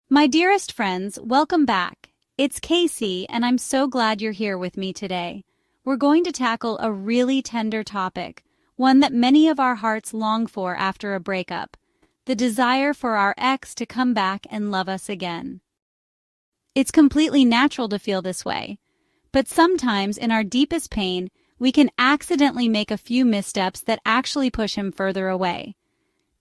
My dearest friends, welcome back. It's Casey, and I'm so glad you're here with me today. We're going to tackle a really tender topic, one that many of our hearts long for after a breakup: the desire for our ex to come back and love us again. It's completely natural to feel this way, but sometimes in our deepest pain, we can accidentally make a few missteps that actually push him further away.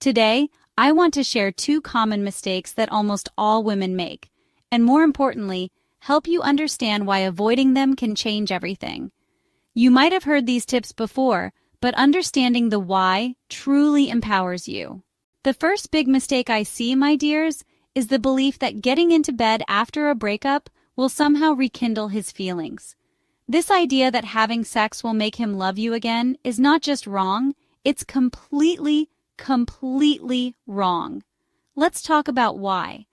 Today, I want to share two common mistakes that almost all women make, and more importantly, help you understand why avoiding them can change everything. You might have heard these tips before, but understanding the why truly empowers you. The first big mistake I see, my dears, is the belief that getting into bed after a breakup will somehow rekindle his feelings. This idea that having sex will make him love you again is not just wrong, it's completely wrong. Let's talk about why.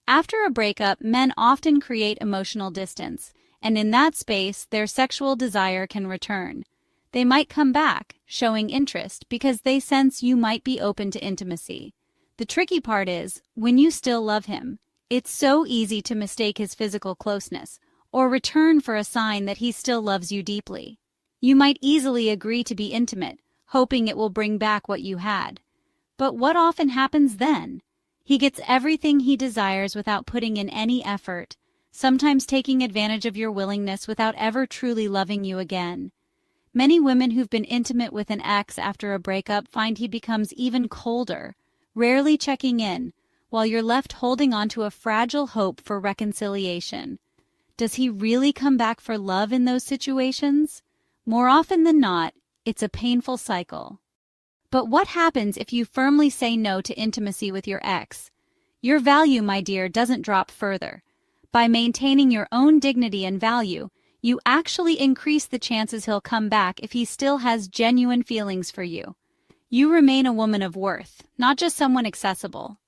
After a breakup, men often create emotional distance, and in that space, their sexual desire can return. They might come back, showing interest, because they sense you might be open to intimacy. The tricky part is, when you still love him, it's so easy to mistake his physical closeness, or return for a sign that he still loves you deeply. You might easily agree to be intimate, hoping it will bring back what you had. But what often happens then? He gets everything he desires without putting in any effort, sometimes taking advantage of your willingness without ever truly loving you again. Many women who've been intimate with an ex after a breakup find he becomes even colder, rarely checking in, while you're left holding on to a fragile hope for reconciliation. Does he really come back for love in those situations? More often than not, it's a painful cycle. But what happens if you firmly say no to intimacy with your ex? Your value, my dear, doesn't drop further. By maintaining your own dignity and value, you actually increase the chances he'll come back if he still has genuine feelings for you. You remain a woman of worth, not just someone accessible.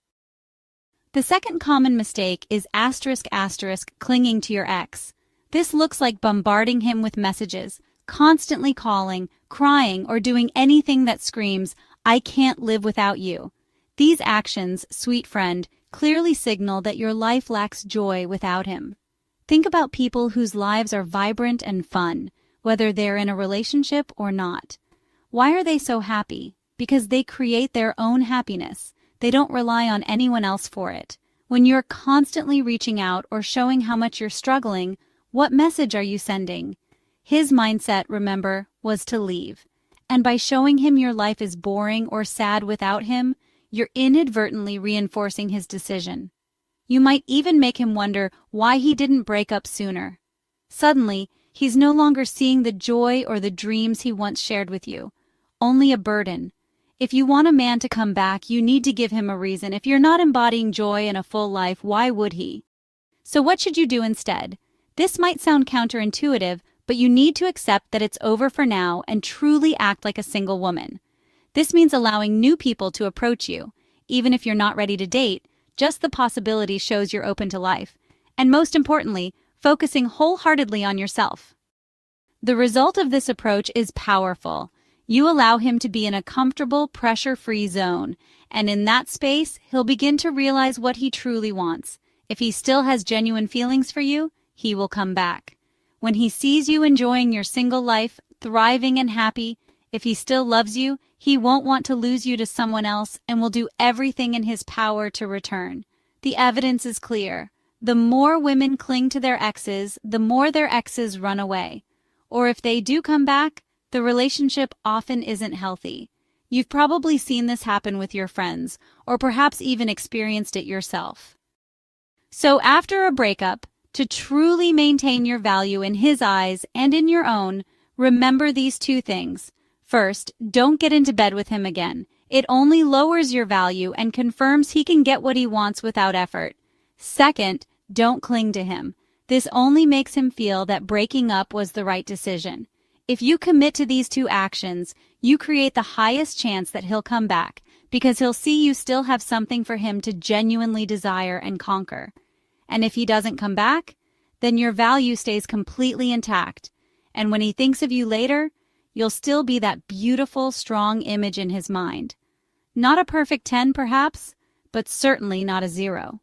The second common mistake is *** clinging to your ex. This looks like bombarding him with messages, constantly calling, crying, or doing anything that screams, "I can't live without you." These actions, sweet friend, clearly signal that your life lacks joy without him. Think about people whose lives are vibrant and fun, whether they're in a relationship or not. Why are they so happy? Because they create their own happiness. They don't rely on anyone else for it. When you're constantly reaching out or showing how much you're struggling, what message are you sending? His mindset, remember, was to leave. And by showing him your life is boring or sad without him, you're inadvertently reinforcing his decision. You might even make him wonder why he didn't break up sooner. Suddenly, he's no longer seeing the joy or the dreams he once shared with you, only a burden. If you want a man to come back, you need to give him a reason. If you're not embodying joy in a full life, why would he? So what should you do instead? This might sound counterintuitive, but you need to accept that it's over for now and truly act like a single woman. This means allowing new people to approach you. Even if you're not ready to date, just the possibility shows you're open to life. And most importantly, focusing wholeheartedly on yourself. The result of this approach is powerful. You allow him to be in a comfortable, pressure-free zone, and in that space, he'll begin to realize what he truly wants. If he still has genuine feelings for you, he will come back. When he sees you enjoying your single life, thriving and happy, if he still loves you, he won't want to lose you to someone else and will do everything in his power to return. The evidence is clear. The more women cling to their exes, the more their exes run away. Or if they do come back, the relationship often isn't healthy. You've probably seen this happen with your friends, or perhaps even experienced it yourself. So after a breakup, to truly maintain your value in his eyes and in your own, remember these two things. First, don't get into bed with him again. It only lowers your value and confirms he can get what he wants without effort. Second, don't cling to him. This only makes him feel that breaking up was the right decision. If you commit to these two actions, you create the highest chance that he'll come back, because he'll see you still have something for him to genuinely desire and conquer. And if he doesn't come back, then your value stays completely intact. And when he thinks of you later, you'll still be that beautiful, strong image in his mind. Not a perfect 10, perhaps, but certainly not a 0.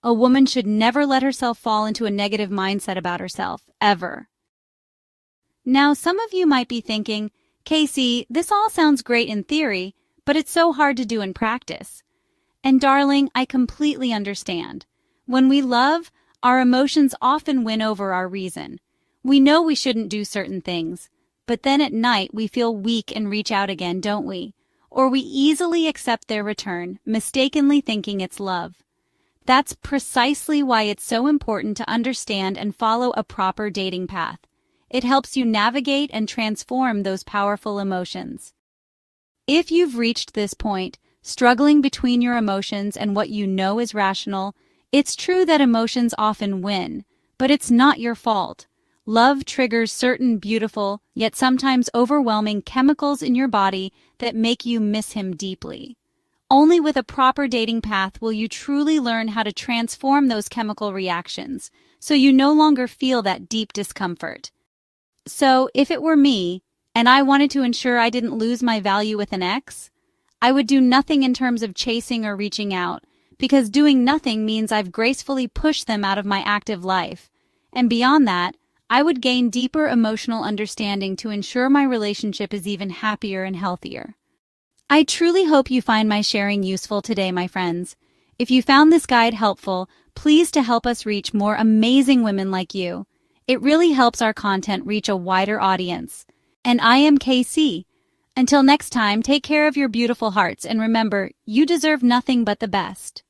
A woman should never let herself fall into a negative mindset about herself, ever. Now, some of you might be thinking, Casey, this all sounds great in theory, but it's so hard to do in practice. And darling, I completely understand. When we love, our emotions often win over our reason. We know we shouldn't do certain things, but then at night we feel weak and reach out again, don't we? Or we easily accept their return, mistakenly thinking it's love. That's precisely why it's so important to understand and follow a proper dating path. It helps you navigate and transform those powerful emotions. If you've reached this point, struggling between your emotions and what you know is rational, it's true that emotions often win, but it's not your fault. Love triggers certain beautiful, yet sometimes overwhelming chemicals in your body that make you miss him deeply. Only with a proper dating path will you truly learn how to transform those chemical reactions, so you no longer feel that deep discomfort. So, if it were me, and I wanted to ensure I didn't lose my value with an ex, I would do nothing in terms of chasing or reaching out, because doing nothing means I've gracefully pushed them out of my active life. And beyond that, I would gain deeper emotional understanding to ensure my relationship is even happier and healthier. I truly hope you find my sharing useful today, my friends. If you found this guide helpful, please to help us reach more amazing women like you. It really helps our content reach a wider audience. And I am KC. Until next time, take care of your beautiful hearts and remember, you deserve nothing but the best.